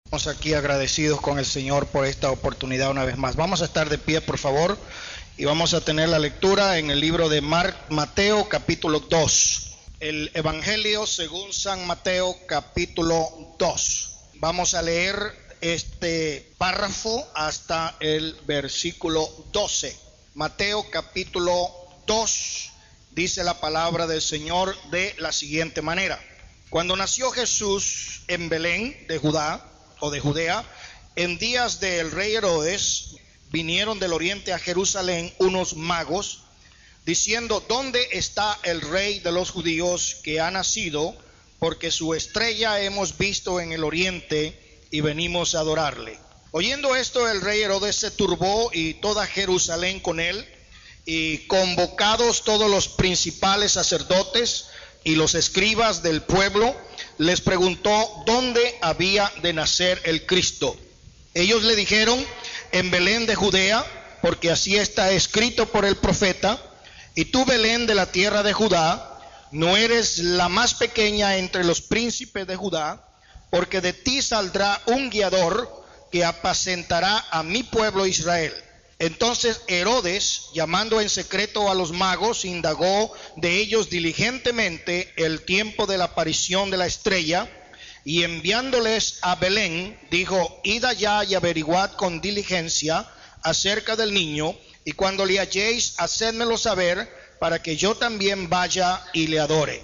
Estamos aquí agradecidos con el Señor por esta oportunidad una vez más. Vamos a estar de pie, por favor, y vamos a tener la lectura en el libro de Mateo, capítulo 2. El Evangelio según San Mateo, capítulo 2. Vamos a leer este párrafo hasta el versículo 12. Mateo, capítulo 2, dice la palabra del Señor de la siguiente manera. Cuando nació Jesús en Belén de Judea, en días del rey Herodes, vinieron del oriente a Jerusalén unos magos, diciendo: ¿dónde está el rey de los judíos que ha nacido? Porque su estrella hemos visto en el oriente y venimos a adorarle. Oyendo esto, el rey Herodes se turbó y toda Jerusalén con él, y convocados todos los principales sacerdotes y los escribas del pueblo, les preguntó dónde había de nacer el Cristo. Ellos le dijeron: en Belén de Judea, porque así está escrito por el profeta: y tú, Belén, de la tierra de Judá, no eres la más pequeña entre los príncipes de Judá, porque de ti saldrá un guiador que apacentará a mi pueblo Israel. Entonces Herodes, llamando en secreto a los magos, indagó de ellos diligentemente el tiempo de la aparición de la estrella, y enviándoles a Belén, dijo: id allá y averiguad con diligencia acerca del niño, y cuando le halléis, hacedmelo saber, para que yo también vaya y le adore.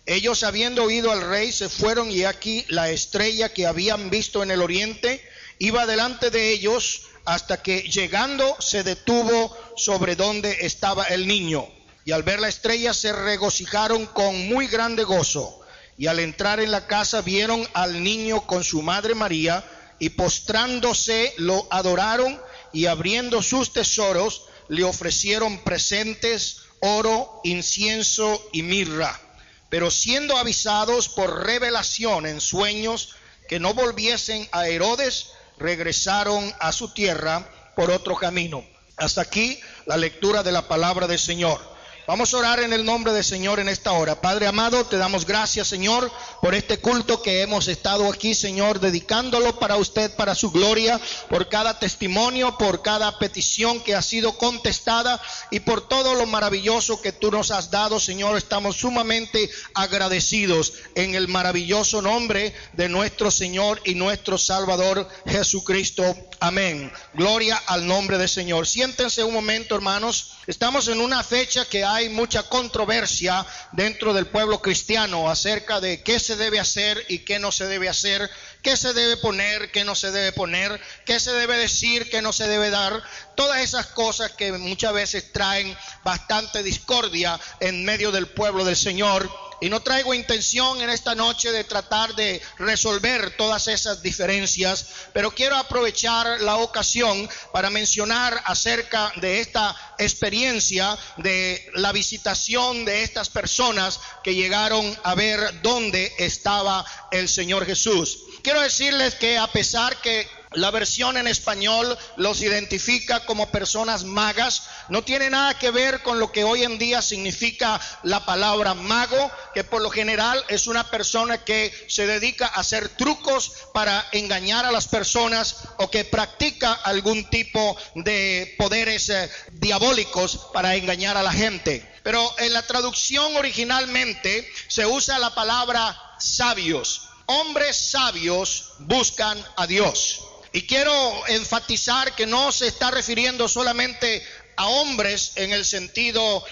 Ellos, habiendo oído al rey, se fueron, y aquí la estrella que habían visto en el oriente iba delante de ellos, hasta que llegando se detuvo sobre donde estaba el niño. Y al ver la estrella se regocijaron con muy grande gozo. Y al entrar en la casa vieron al niño con su madre María, y postrándose lo adoraron, y abriendo sus tesoros le ofrecieron presentes, oro, incienso y mirra. Pero siendo avisados por revelación en sueños que no volviesen a Herodes, regresaron a su tierra por otro camino. Hasta aquí la lectura de la palabra del Señor. Vamos a orar en el nombre del Señor en esta hora. Padre amado, te damos gracias, Señor, por este culto que hemos estado aquí, Señor, dedicándolo para usted, para su gloria, por cada testimonio, por cada petición que ha sido contestada y por todo lo maravilloso que tú nos has dado, Señor. Estamos sumamente agradecidos en el maravilloso nombre de nuestro Señor y nuestro Salvador Jesucristo. Amén. Gloria al nombre del Señor. Siéntense un momento, hermanos. Estamos en una fecha que hay mucha controversia dentro del pueblo cristiano acerca de qué se debe hacer y qué no se debe hacer, qué se debe poner, qué no se debe poner, qué se debe decir, qué no se debe dar. Todas esas cosas que muchas veces traen bastante discordia en medio del pueblo del Señor. Y no traigo intención en esta noche de tratar de resolver todas esas diferencias, pero quiero aprovechar la ocasión para mencionar acerca de esta experiencia de la visitación de estas personas que llegaron a ver dónde estaba el Señor Jesús. Quiero decirles que a pesar que la versión en español los identifica como personas magas, no tiene nada que ver con lo que hoy en día significa la palabra mago, que por lo general es una persona que se dedica a hacer trucos para engañar a las personas o que practica algún tipo de poderes diabólicos para engañar a la gente. Pero en la traducción originalmente se usa la palabra sabios. Hombres sabios buscan a Dios. Y quiero enfatizar que no se está refiriendo solamente a hombres en el sentido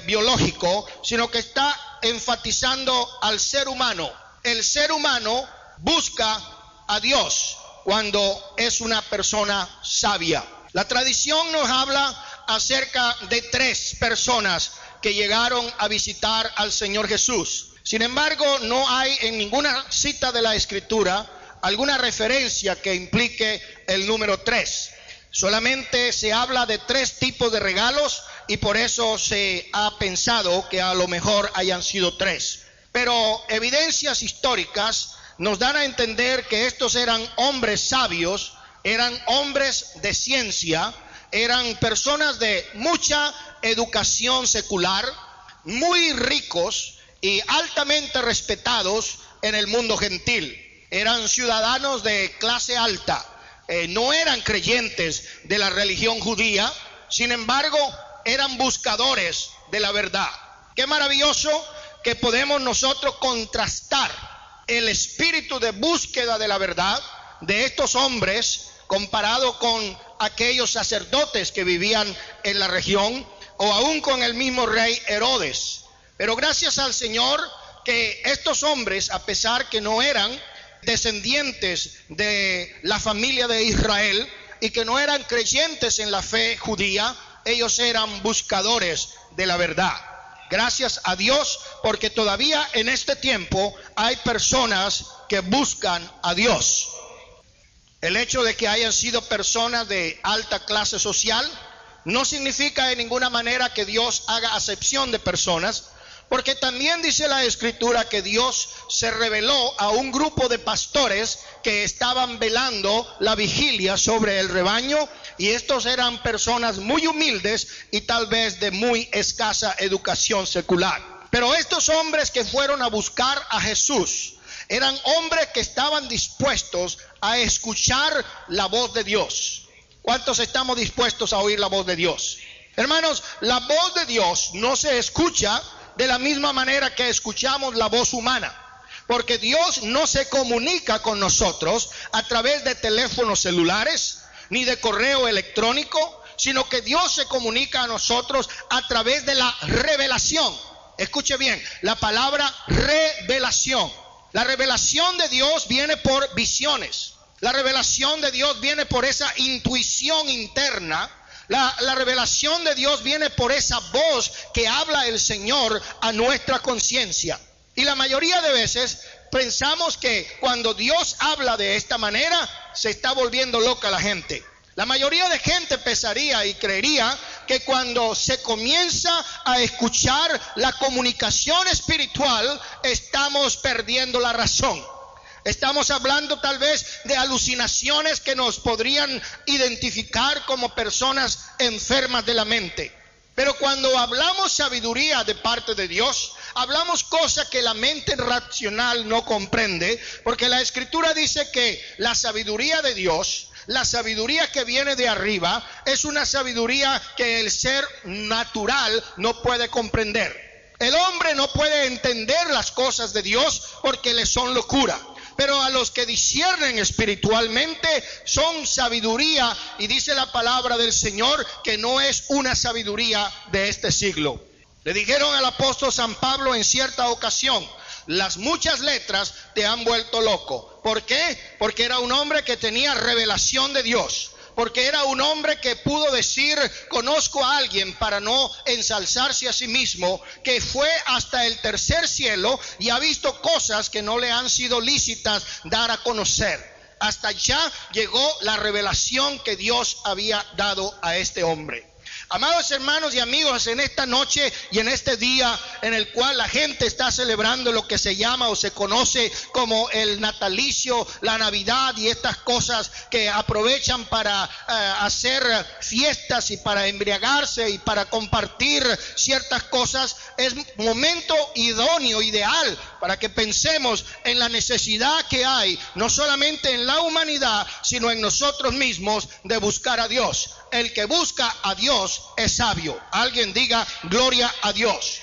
biológico, sino que está enfatizando al ser humano. El ser humano busca a Dios cuando es una persona sabia. La tradición nos habla acerca de 3 personas que llegaron a visitar al Señor Jesús. Sin embargo, no hay en ninguna cita de la Escritura alguna referencia que implique el número 3. Solamente se habla de 3 tipos de regalos y por eso se ha pensado que a lo mejor hayan sido 3. Pero evidencias históricas nos dan a entender que estos eran hombres sabios, eran hombres de ciencia, eran personas de mucha educación secular, muy ricos y altamente respetados en el mundo gentil. eran ciudadanos de clase alta, no eran creyentes de la religión judía, sin embargo, eran buscadores de la verdad. Qué maravilloso que podemos nosotros contrastar el espíritu de búsqueda de la verdad de estos hombres comparado con aquellos sacerdotes que vivían en la región, o aún con el mismo rey Herodes. Pero gracias al Señor que estos hombres, a pesar que no eran descendientes de la familia de Israel y que no eran creyentes en la fe judía, ellos eran buscadores de la verdad. Gracias a Dios, porque todavía en este tiempo hay personas que buscan a Dios. El hecho de que hayan sido personas de alta clase social no significa de ninguna manera que Dios haga acepción de personas, porque también dice la Escritura que Dios se reveló a un grupo de pastores que estaban velando la vigilia sobre el rebaño, y estos eran personas muy humildes y tal vez de muy escasa educación secular. Pero estos hombres que fueron a buscar a Jesús eran hombres que estaban dispuestos a escuchar la voz de Dios. ¿Cuántos estamos dispuestos a oír la voz de Dios? Hermanos, la voz de Dios no se escucha de la misma manera que escuchamos la voz humana, porque Dios no se comunica con nosotros a través de teléfonos celulares ni de correo electrónico, sino que Dios se comunica a nosotros a través de la revelación. Escuche bien, la palabra revelación. La revelación de Dios viene por visiones. La revelación de Dios viene por esa intuición interna. La revelación de Dios viene por esa voz que habla el Señor a nuestra conciencia. Y la mayoría de veces pensamos que cuando Dios habla de esta manera, se está volviendo loca la gente. La mayoría de gente pensaría y creería que cuando se comienza a escuchar la comunicación espiritual, estamos perdiendo la razón. Estamos hablando tal vez de alucinaciones que nos podrían identificar como personas enfermas de la mente. Pero cuando hablamos sabiduría de parte de Dios, hablamos cosas que la mente racional no comprende, porque la Escritura dice que la sabiduría de Dios, la sabiduría que viene de arriba, es una sabiduría que el ser natural no puede comprender. El hombre no puede entender las cosas de Dios porque le son locura. Pero a los que disciernen espiritualmente son sabiduría, y dice la palabra del Señor que no es una sabiduría de este siglo. Le dijeron al apóstol San Pablo en cierta ocasión: las muchas letras te han vuelto loco. ¿Por qué? Porque era un hombre que tenía revelación de Dios. Porque era un hombre que pudo decir: conozco a alguien, para no ensalzarse a sí mismo, que fue hasta el tercer cielo y ha visto cosas que no le han sido lícitas dar a conocer. Hasta allá llegó la revelación que Dios había dado a este hombre. Amados hermanos y amigos, en esta noche y en este día en el cual la gente está celebrando lo que se llama o se conoce como el natalicio, la Navidad y estas cosas que aprovechan para hacer fiestas y para embriagarse y para compartir ciertas cosas, es momento idóneo, ideal, para que pensemos en la necesidad que hay, no solamente en la humanidad, sino en nosotros mismos, de buscar a Dios. El que busca a Dios es sabio. Alguien diga gloria a Dios.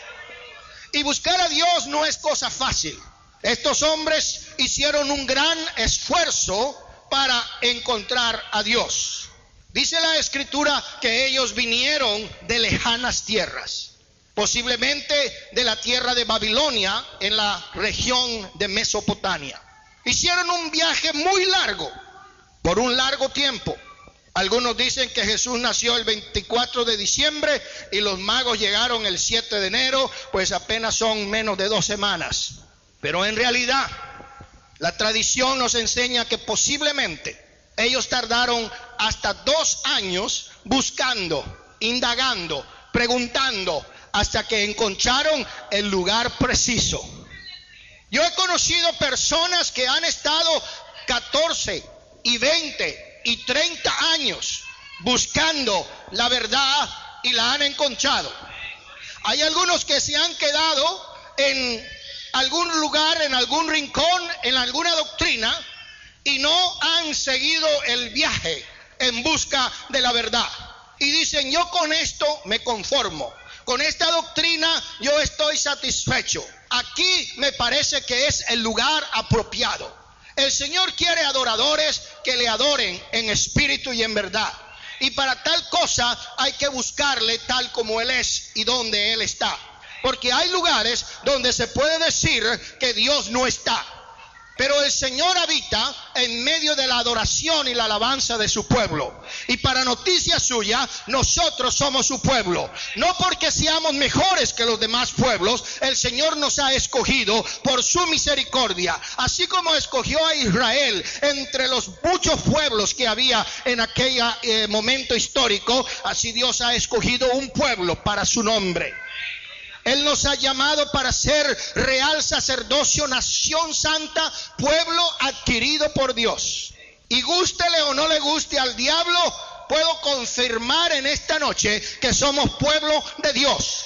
Y buscar a Dios no es cosa fácil. Estos hombres hicieron un gran esfuerzo para encontrar a Dios. Dice la Escritura que ellos vinieron de lejanas tierras, posiblemente de la tierra de Babilonia, en la región de Mesopotamia. Hicieron un viaje muy largo, por un largo tiempo. Algunos dicen que Jesús nació el 24 de diciembre y los magos llegaron el 7 de enero, pues apenas son menos de 2 semanas. Pero en realidad, la tradición nos enseña que posiblemente ellos tardaron hasta 2 años buscando, indagando, preguntando, hasta que encontraron el lugar preciso. Yo he conocido personas que han estado 14 y 20 y 30 años buscando la verdad y la han encontrado. Hay algunos que se han quedado en algún lugar, en algún rincón, en alguna doctrina, y no han seguido el viaje en busca de la verdad. Y dicen, yo con esto me conformo, con esta doctrina yo estoy satisfecho. Aquí me parece que es el lugar apropiado. El Señor quiere adoradores que le adoren en espíritu y en verdad. Y para tal cosa hay que buscarle tal como Él es y donde Él está. Porque hay lugares donde se puede decir que Dios no está, pero el Señor habita en medio de la adoración y la alabanza de su pueblo. Y para noticia suya, nosotros somos su pueblo. No porque seamos mejores que los demás pueblos, el Señor nos ha escogido por su misericordia. Así como escogió a Israel entre los muchos pueblos que había en aquel momento histórico, así Dios ha escogido un pueblo para su nombre. Él nos ha llamado para ser real sacerdocio, nación santa, pueblo adquirido por Dios. Y gústele o no le guste al diablo, puedo confirmar en esta noche que somos pueblo de Dios.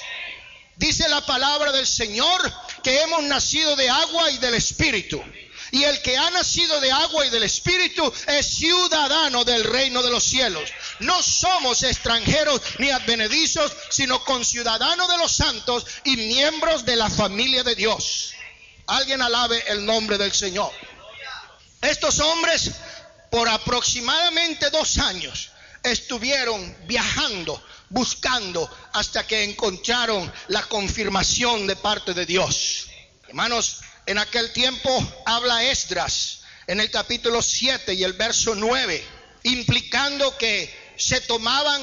Dice la palabra del Señor que hemos nacido de agua y del Espíritu. Y el que ha nacido de agua y del Espíritu es ciudadano del reino de los cielos. No somos extranjeros ni advenedizos, sino conciudadanos de los santos y miembros de la familia de Dios. Alguien alabe el nombre del Señor. Estos hombres por aproximadamente 2 años estuvieron viajando, buscando, hasta que encontraron la confirmación de parte de Dios. Hermanos, en aquel tiempo habla Esdras en el capítulo 7 y el verso 9, implicando que se tomaban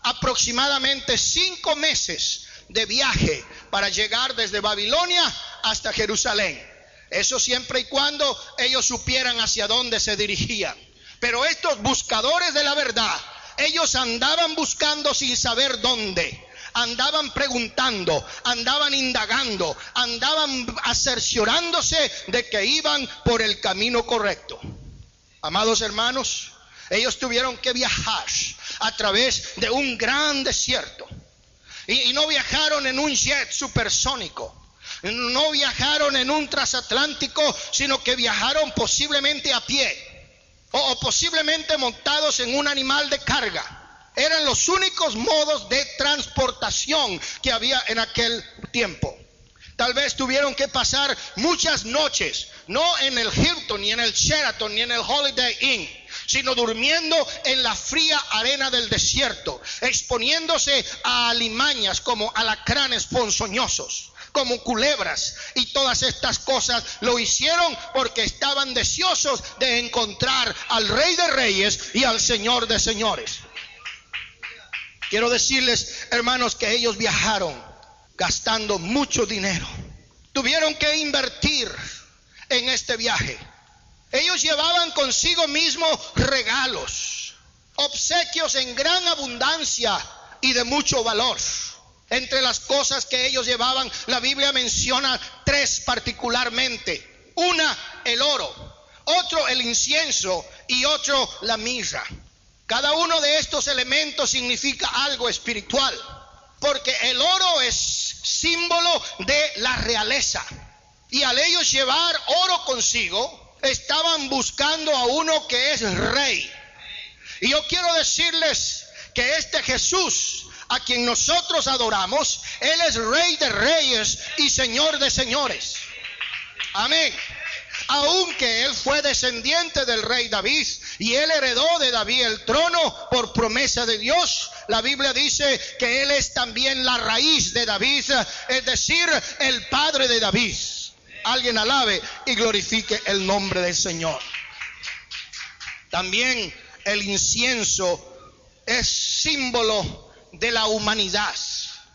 aproximadamente 5 meses de viaje para llegar desde Babilonia hasta Jerusalén. Eso siempre y cuando ellos supieran hacia dónde se dirigían. Pero estos buscadores de la verdad, ellos andaban buscando sin saber dónde. Andaban preguntando, andaban indagando, andaban cerciorándose de que iban por el camino correcto. Amados hermanos, ellos tuvieron que viajar a través de un gran desierto. Y no viajaron en un jet supersónico. No viajaron en un transatlántico, sino que viajaron posiblemente a pie. O posiblemente montados en un animal de carga. Eran los únicos modos de transportación que había en aquel tiempo. Tal vez tuvieron que pasar muchas noches, no en el Hilton, ni en el Sheraton, ni en el Holiday Inn, sino durmiendo en la fría arena del desierto, exponiéndose a alimañas como alacranes ponzoñosos, como culebras, y todas estas cosas lo hicieron porque estaban deseosos de encontrar al Rey de Reyes y al Señor de Señores. Quiero decirles, hermanos, que ellos viajaron gastando mucho dinero. Tuvieron que invertir en este viaje. Ellos llevaban consigo mismo regalos, obsequios en gran abundancia y de mucho valor. Entre las cosas que ellos llevaban, la Biblia menciona 3 particularmente. Una, el oro; otro, el incienso; y otro, la mirra. Cada uno de estos elementos significa algo espiritual, porque el oro es símbolo de la realeza. Y al ellos llevar oro consigo, estaban buscando a uno que es rey. Y yo quiero decirles que este Jesús, a quien nosotros adoramos, Él es Rey de Reyes y Señor de Señores. Amén. Aunque Él fue descendiente del rey David y Él heredó de David el trono por promesa de Dios, la Biblia dice que Él es también la raíz de David, es decir, el padre de David. Alguien alabe y glorifique el nombre del Señor. También el incienso es símbolo de la humanidad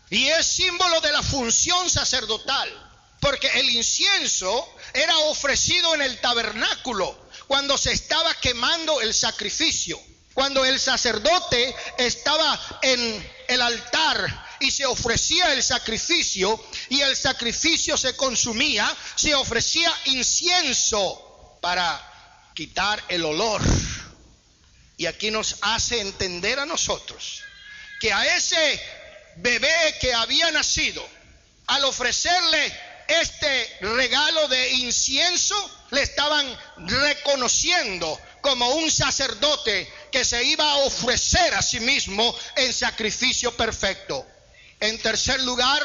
y es símbolo de la función sacerdotal. Porque el incienso era ofrecido en el tabernáculo cuando se estaba quemando el sacrificio. Cuando el sacerdote estaba en el altar y se ofrecía el sacrificio y el sacrificio se consumía, se ofrecía incienso para quitar el olor. Y aquí nos hace entender a nosotros que a ese bebé que había nacido, al ofrecerle este regalo de incienso, le estaban reconociendo como un sacerdote que se iba a ofrecer a sí mismo en sacrificio perfecto. En tercer lugar,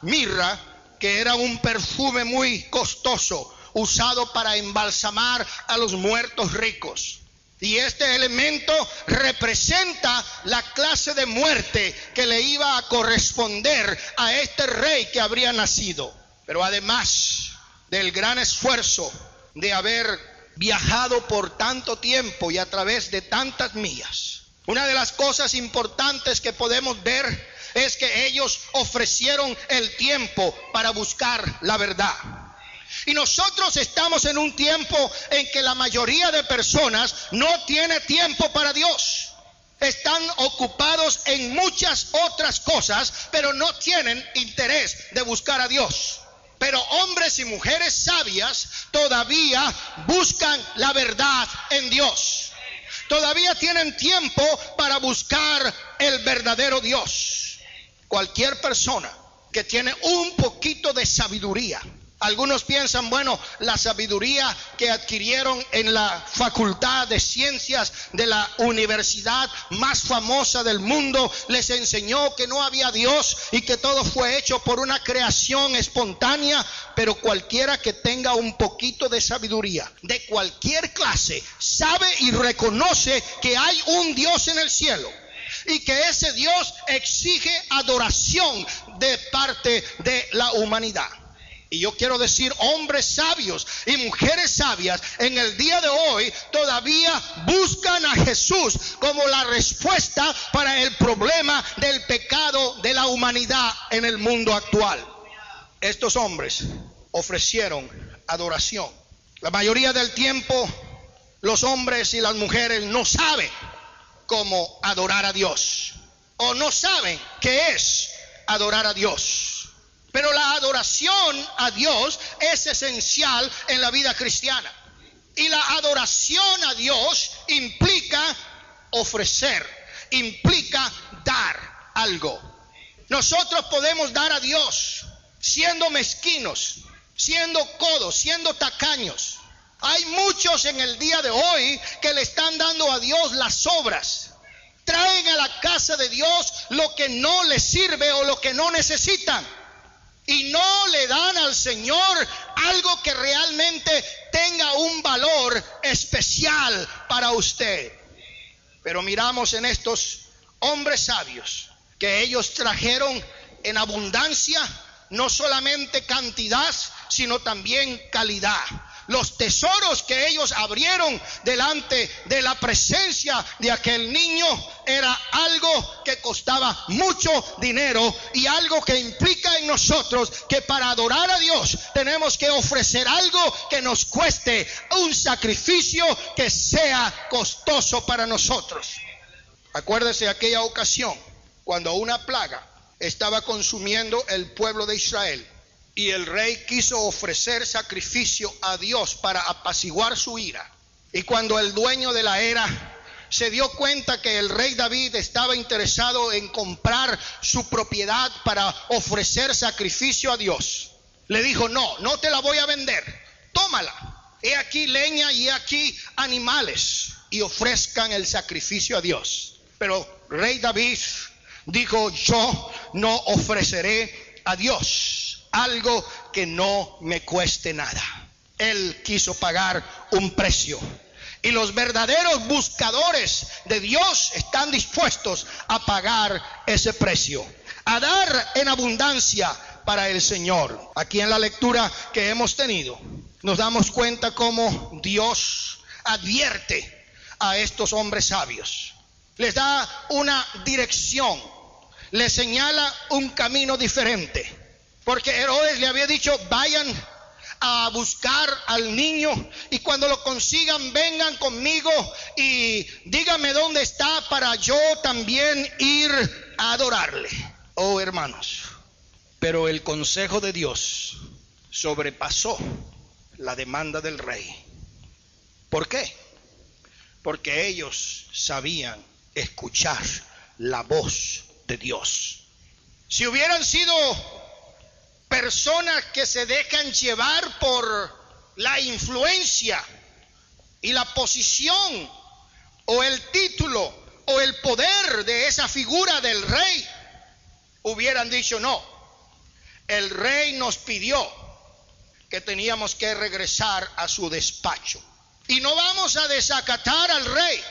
mirra, que era un perfume muy costoso, usado para embalsamar a los muertos ricos. Y este elemento representa la clase de muerte que le iba a corresponder a este rey que habría nacido. Pero además del gran esfuerzo de haber viajado por tanto tiempo y a través de tantas millas, una de las cosas importantes que podemos ver es que ellos ofrecieron el tiempo para buscar la verdad. Y nosotros estamos en un tiempo en que la mayoría de personas no tiene tiempo para Dios. Están ocupados en muchas otras cosas, pero no tienen interés de buscar a Dios. Pero hombres y mujeres sabias todavía buscan la verdad en Dios. Todavía tienen tiempo para buscar el verdadero Dios. Cualquier persona que tiene un poquito de sabiduría. Algunos piensan, bueno, la sabiduría que adquirieron en la facultad de ciencias de la universidad más famosa del mundo les enseñó que no había Dios y que todo fue hecho por una creación espontánea. Pero cualquiera que tenga un poquito de sabiduría de cualquier clase sabe y reconoce que hay un Dios en el cielo y que ese Dios exige adoración de parte de la humanidad. Y yo quiero decir, hombres sabios y mujeres sabias en el día de hoy todavía buscan a Jesús como la respuesta para el problema del pecado de la humanidad en el mundo actual. Estos hombres ofrecieron adoración. La mayoría del tiempo los hombres y las mujeres no saben cómo adorar a Dios, o no saben qué es adorar a Dios. Pero la adoración a Dios es esencial en la vida cristiana. Y la adoración a Dios implica ofrecer, implica dar algo. Nosotros podemos dar a Dios siendo mezquinos, siendo codos, siendo tacaños. Hay muchos en el día de hoy que le están dando a Dios las obras. Traen a la casa de Dios lo que no les sirve o lo que no necesitan. Y no le dan al Señor algo que realmente tenga un valor especial para usted. Pero miramos en estos hombres sabios que ellos trajeron en abundancia, no solamente cantidad, sino también calidad. Los tesoros que ellos abrieron delante de la presencia de aquel niño era algo que costaba mucho dinero y algo que implica en nosotros que para adorar a Dios tenemos que ofrecer algo que nos cueste, un sacrificio que sea costoso para nosotros. Acuérdese de aquella ocasión cuando una plaga estaba consumiendo el pueblo de Israel. Y el rey quiso ofrecer sacrificio a Dios para apaciguar su ira. Y cuando el dueño de la era se dio cuenta que el rey David estaba interesado en comprar su propiedad para ofrecer sacrificio a Dios, le dijo, no te la voy a vender, tómala. He aquí leña y he aquí animales y ofrezcan el sacrificio a Dios. Pero rey David dijo, yo no ofreceré a Dios algo que no me cueste nada. Él quiso pagar un precio. Y los verdaderos buscadores de Dios están dispuestos a pagar ese precio, a dar en abundancia para el Señor. Aquí en la lectura que hemos tenido, nos damos cuenta cómo Dios advierte a estos hombres sabios. Les da una dirección, les señala un camino diferente. Porque Herodes le había dicho, vayan a buscar al niño y cuando lo consigan vengan conmigo y díganme dónde está para yo también ir a adorarle. Oh hermanos, pero el consejo de Dios sobrepasó la demanda del rey. ¿Por qué? Porque ellos sabían escuchar la voz de Dios. Si hubieran sido personas que se dejan llevar por la influencia y la posición o el título o el poder de esa figura del rey, hubieran dicho: no, el rey nos pidió que teníamos que regresar a su despacho y no vamos a desacatar al rey,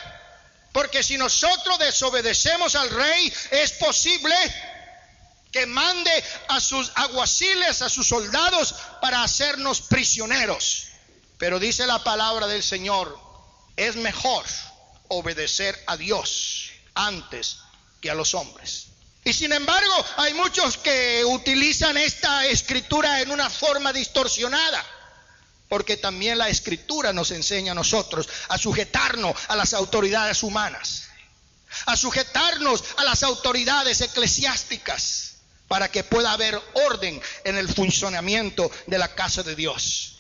porque si nosotros desobedecemos al rey, es posible que mande a sus alguaciles, a sus soldados, para hacernos prisioneros. Pero dice la palabra del Señor: es mejor obedecer a Dios antes que a los hombres. Y sin embargo, hay muchos que utilizan esta escritura en una forma distorsionada, porque también la escritura nos enseña a nosotros a sujetarnos a las autoridades humanas, a sujetarnos a las autoridades eclesiásticas, para que pueda haber orden en el funcionamiento de la casa de Dios.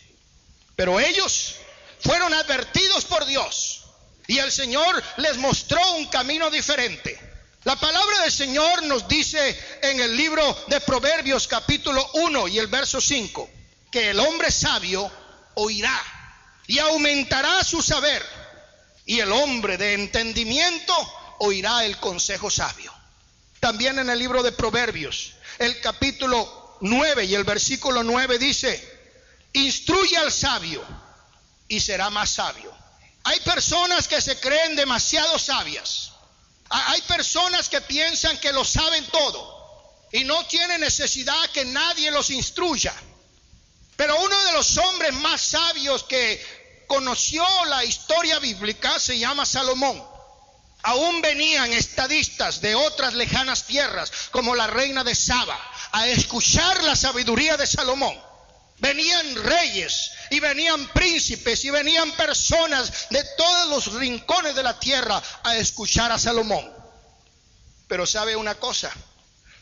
Pero ellos fueron advertidos por Dios y el Señor les mostró un camino diferente. La palabra del Señor nos dice en el libro de Proverbios capítulo 1 y el verso 5, que el hombre sabio oirá y aumentará su saber, y el hombre de entendimiento oirá el consejo sabio. También en el libro de Proverbios, el capítulo 9 y el versículo 9 dice: instruye al sabio y será más sabio. Hay personas que se creen demasiado sabias. Hay personas que piensan que lo saben todo y no tienen necesidad que nadie los instruya. Pero uno de los hombres más sabios que conoció la historia bíblica se llama Salomón. Aún venían estadistas de otras lejanas tierras, como la reina de Saba, a escuchar la sabiduría de Salomón. Venían reyes y venían príncipes y venían personas de todos los rincones de la tierra a escuchar a Salomón. Pero ¿sabe una cosa?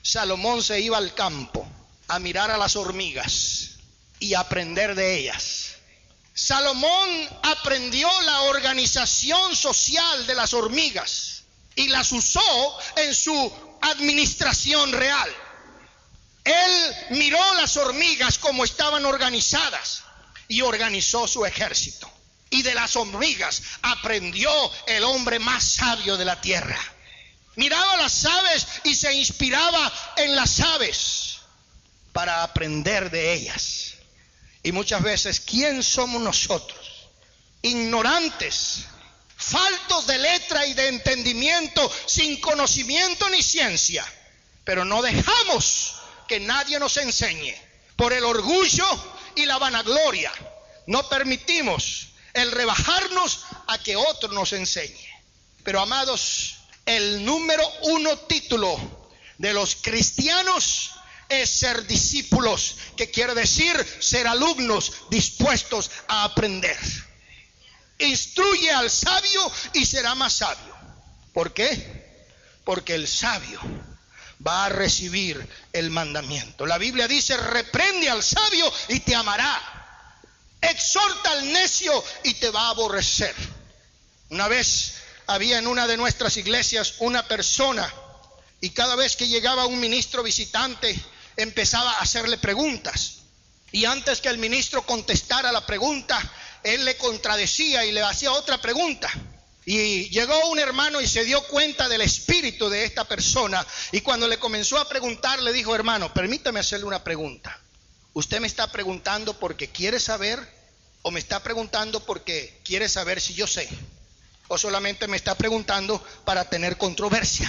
Salomón se iba al campo a mirar a las hormigas y aprender de ellas. Salomón aprendió la organización social de las hormigas y las usó en su administración real. Él miró las hormigas como estaban organizadas y organizó su ejército. Y de las hormigas aprendió el hombre más sabio de la tierra. Miraba las aves y se inspiraba en las aves para aprender de ellas. Y muchas veces, ¿quién somos nosotros? Ignorantes, faltos de letra y de entendimiento, sin conocimiento ni ciencia. Pero no dejamos que nadie nos enseñe. Por el orgullo y la vanagloria, no permitimos el rebajarnos a que otro nos enseñe. Pero amados, el número 1 título de los cristianos es ser discípulos, que quiere decir ser alumnos dispuestos a aprender. Instruye al sabio y será más sabio. ¿Por qué? Porque el sabio va a recibir el mandamiento. La Biblia dice: reprende al sabio y te amará, exhorta al necio y te va a aborrecer. Una vez había en una de nuestras iglesias una persona, y cada vez que llegaba un ministro visitante empezaba a hacerle preguntas, y antes que el ministro contestara la pregunta, él le contradecía y le hacía otra pregunta. Y llegó un hermano y se dio cuenta del espíritu de esta persona, y cuando le comenzó a preguntar, le dijo: hermano, permítame hacerle una pregunta. ¿Usted me está preguntando porque quiere saber, o me está preguntando porque quiere saber si yo sé, o solamente me está preguntando para tener controversia?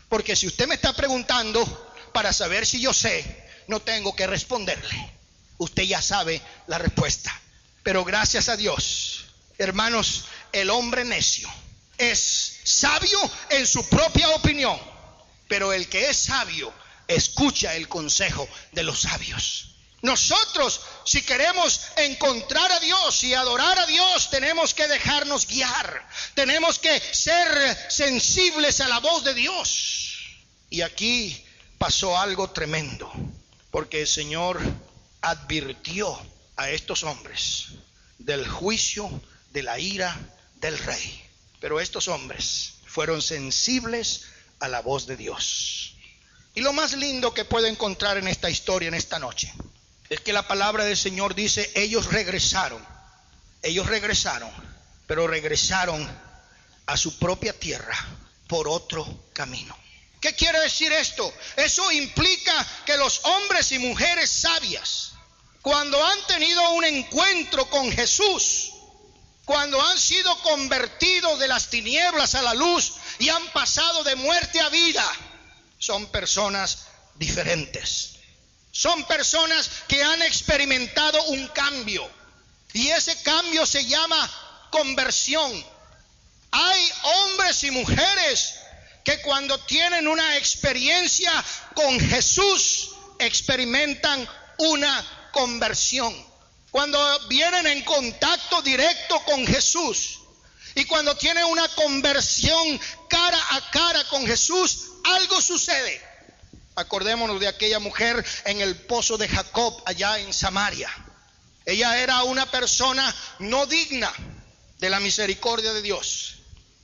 Porque si usted me está preguntando para saber si yo sé, no tengo que responderle. Usted ya sabe la respuesta. Pero gracias a Dios, hermanos, el hombre necio es sabio en su propia opinión, pero el que es sabio escucha el consejo de los sabios. Nosotros, si queremos encontrar a Dios y adorar a Dios, tenemos que dejarnos guiar. Tenemos que ser sensibles a la voz de Dios. Y aquí pasó algo tremendo, porque el Señor advirtió a estos hombres del juicio, de la ira del rey. Pero estos hombres fueron sensibles a la voz de Dios. Y lo más lindo que puedo encontrar en esta historia, en esta noche, es que la palabra del Señor dice, ellos regresaron, pero regresaron a su propia tierra por otro camino. ¿Qué quiere decir esto? Eso implica que los hombres y mujeres sabias, cuando han tenido un encuentro con Jesús, cuando han sido convertidos de las tinieblas a la luz y han pasado de muerte a vida, son personas diferentes. Son personas que han experimentado un cambio, y ese cambio se llama conversión. Hay hombres y mujeres que cuando tienen una experiencia con Jesús experimentan una conversión. Cuando vienen en contacto directo con Jesús y cuando tienen una conversión cara a cara con Jesús, algo sucede. Acordémonos de aquella mujer en el pozo de Jacob allá en Samaria. Ella era una persona no digna de la misericordia de Dios,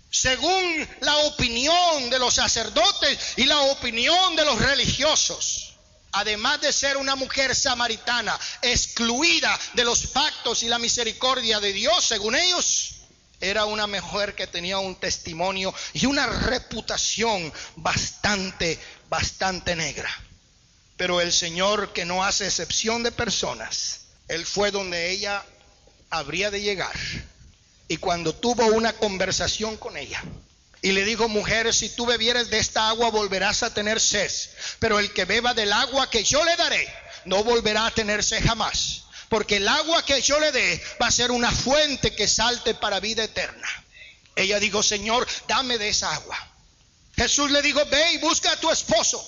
según la opinión de los sacerdotes y la opinión de los religiosos. Además de ser una mujer samaritana, excluida de los pactos y la misericordia de Dios, según ellos, era una mujer que tenía un testimonio y una reputación bastante negra. Pero el Señor, que no hace excepción de personas, Él fue donde ella habría de llegar. Y cuando tuvo una conversación con ella y le dijo, mujer, si tú bebieres de esta agua volverás a tener sed, pero el que beba del agua que yo le daré no volverá a tener sed jamás, porque el agua que yo le dé va a ser una fuente que salte para vida eterna. Ella dijo, Señor, dame de esa agua. Jesús le dijo, ve y busca a tu esposo.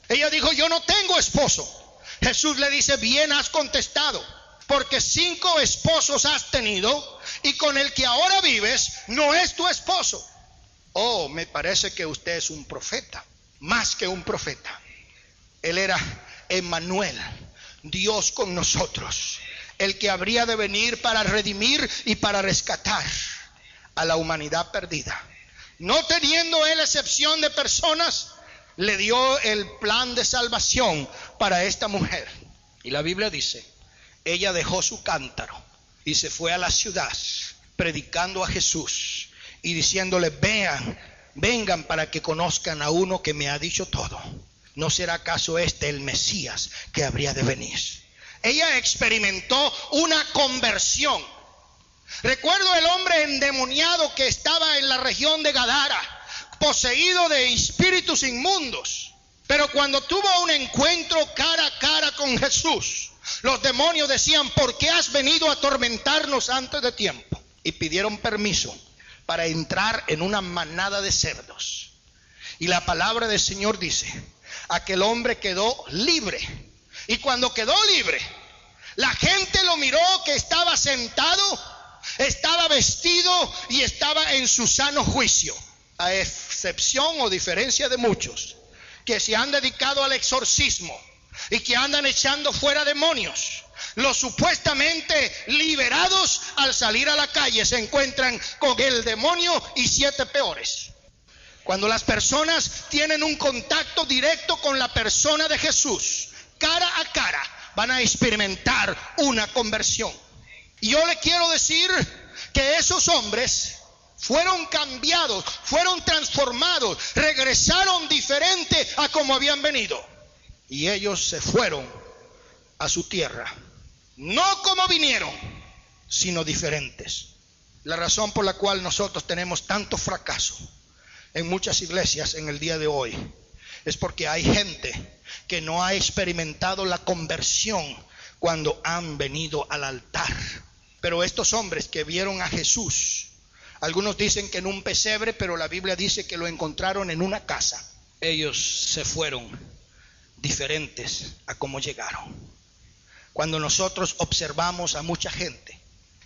Ella dijo, yo no tengo esposo. Jesús le dice, bien has contestado, porque 5 esposos has tenido y con el que ahora vives no es tu esposo. Oh, me parece que usted es un profeta, más que un profeta. Él era Emmanuel, Dios con nosotros, el que habría de venir para redimir y para rescatar a la humanidad perdida. No teniendo él excepción de personas, le dio el plan de salvación para esta mujer. Y la Biblia dice, ella dejó su cántaro y se fue a la ciudad predicando a Jesús y diciéndole, vengan para que conozcan a uno que me ha dicho todo. ¿No será acaso este el Mesías que habría de venir? Ella experimentó una conversión. Recuerdo el hombre endemoniado que estaba en la región de Gadara, poseído de espíritus inmundos. Pero cuando tuvo un encuentro cara a cara con Jesús, los demonios decían, ¿por qué has venido a atormentarnos antes de tiempo? Y pidieron permiso para entrar en una manada de cerdos. Y la palabra del Señor dice, aquel hombre quedó libre. Y cuando quedó libre, la gente lo miró que estaba sentado, estaba vestido y estaba en su sano juicio. A excepción o diferencia de muchos que se han dedicado al exorcismo y que andan echando fuera demonios. Los supuestamente liberados, al salir a la calle se encuentran con el demonio y 7 peores. Cuando las personas tienen un contacto directo con la persona de Jesús, cara a cara, van a experimentar una conversión. Y yo le quiero decir que esos hombres fueron cambiados, fueron transformados, regresaron diferente a como habían venido. Y ellos se fueron a su tierra, no como vinieron, sino diferentes. La razón por la cual nosotros tenemos tanto fracaso en muchas iglesias en el día de hoy es porque hay gente que no ha experimentado la conversión cuando han venido al altar. Pero estos hombres que vieron a Jesús, algunos dicen que en un pesebre, pero la Biblia dice que lo encontraron en una casa. Ellos se fueron diferentes a cómo llegaron. Cuando nosotros observamos a mucha gente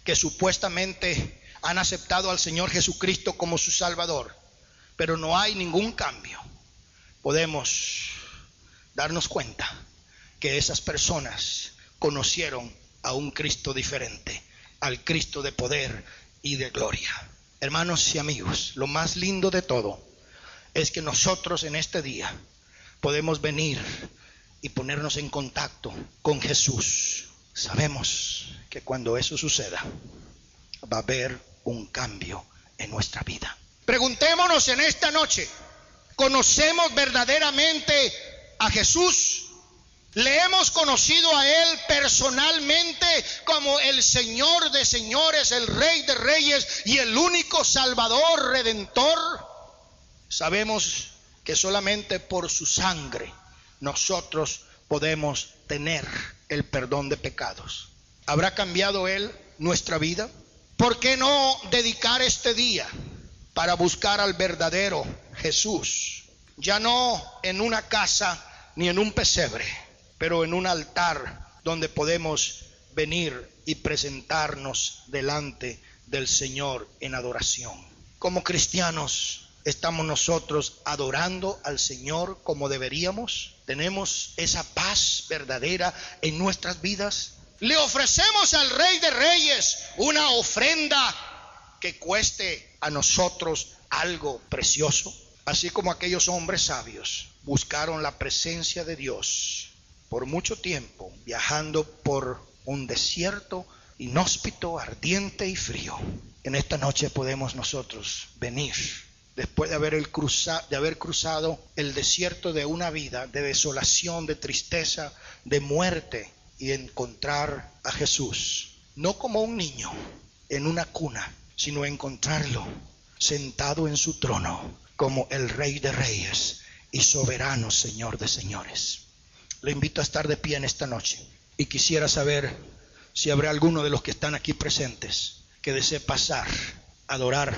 que supuestamente han aceptado al Señor Jesucristo como su Salvador, pero no hay ningún cambio, podemos darnos cuenta que esas personas conocieron a un Cristo diferente, al Cristo de poder y de gloria. Hermanos y amigos, lo más lindo de todo es que nosotros en este día podemos venir y ponernos en contacto con Jesús. Sabemos que cuando eso suceda, va a haber un cambio en nuestra vida. Preguntémonos en esta noche, ¿conocemos verdaderamente a Jesús? ¿Le hemos conocido a Él personalmente como el Señor de señores, el Rey de reyes y el único Salvador, Redentor? Sabemos que solamente por su sangre nosotros podemos tener el perdón de pecados. ¿Habrá cambiado Él nuestra vida? ¿Por qué no dedicar este día para buscar al verdadero Jesús? Ya no en una casa ni en un pesebre, pero en un altar donde podemos venir y presentarnos delante del Señor en adoración. Como cristianos, ¿estamos nosotros adorando al Señor como deberíamos? ¿Tenemos esa paz verdadera en nuestras vidas? ¿Le ofrecemos al Rey de Reyes una ofrenda que cueste a nosotros algo precioso? Así como aquellos hombres sabios buscaron la presencia de Dios por mucho tiempo, viajando por un desierto inhóspito, ardiente y frío. En esta noche podemos nosotros venir, después de haber cruzado el desierto de una vida de desolación, de tristeza, de muerte, y encontrar a Jesús, no como un niño en una cuna, sino encontrarlo sentado en su trono como el Rey de reyes y soberano Señor de señores. Le invito a estar de pie en esta noche y quisiera saber si habrá alguno de los que están aquí presentes que desee pasar a adorar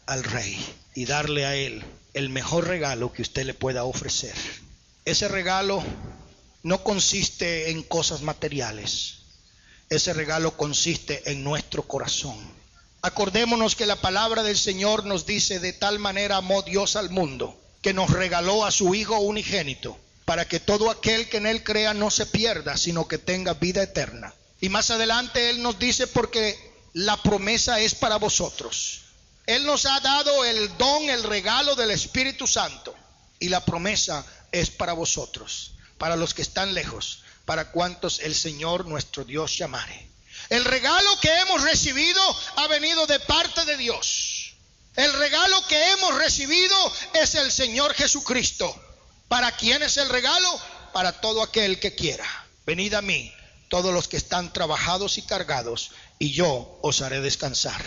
al Rey y darle a Él el mejor regalo que usted le pueda ofrecer. Ese regalo no consiste en cosas materiales. Ese regalo consiste en nuestro corazón. Acordémonos que la palabra del Señor nos dice: de tal manera amó Dios al mundo, que nos regaló a su Hijo unigénito, para que todo aquel que en Él crea no se pierda, sino que tenga vida eterna. Y más adelante Él nos dice: porque la promesa es para vosotros. Él nos ha dado el don, el regalo del Espíritu Santo, y la promesa es para vosotros, para los que están lejos, para cuantos el Señor nuestro Dios llamare. El regalo que hemos recibido ha venido de parte de Dios. El regalo que hemos recibido es el Señor Jesucristo. ¿Para quién es el regalo? Para todo aquel que quiera. Venid a mí, todos los que están trabajados y cargados, y yo os haré descansar.